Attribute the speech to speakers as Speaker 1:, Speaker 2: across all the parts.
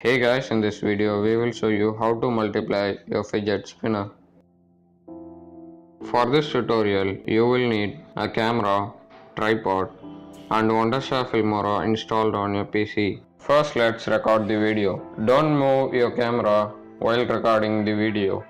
Speaker 1: Hey guys, in this video we will show you how to multiply your fidget spinner. For this tutorial you will need a camera, tripod and wondershare filmora installed on your PC. First let's record the video. Don't move your camera while recording the video.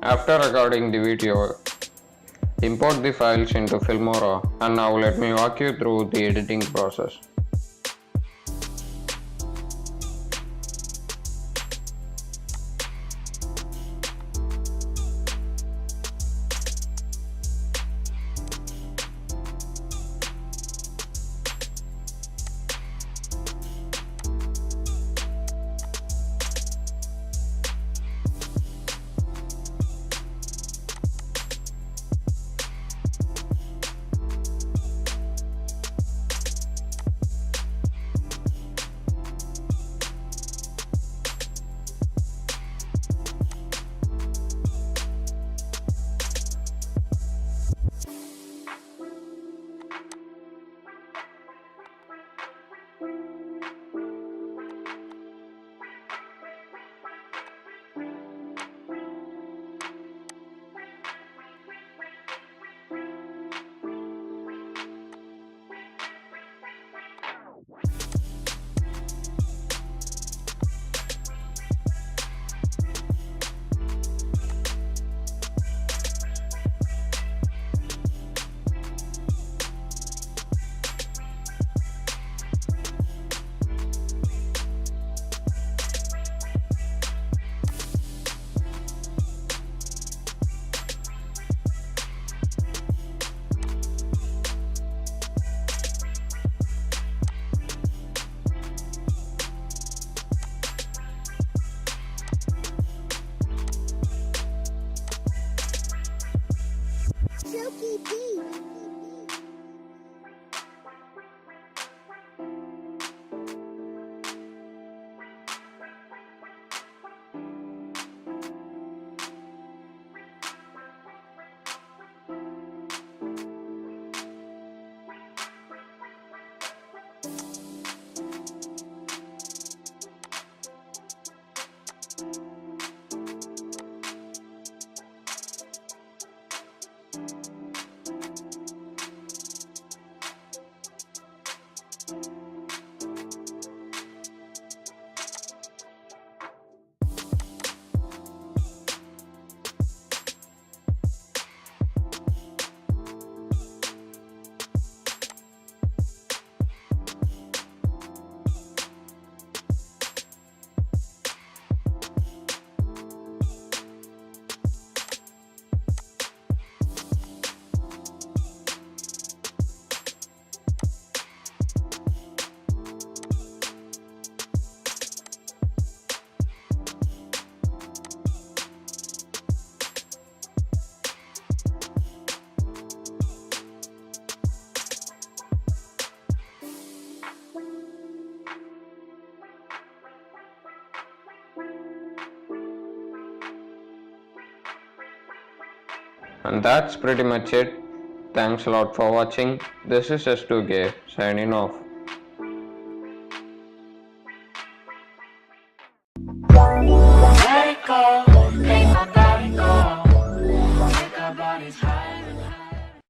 Speaker 1: After recording the video, import the files into Filmora, and now let me walk you through the editing process. And that's pretty much it. Thanks a lot for watching. This is S2K signing off.
Speaker 2: Let it go.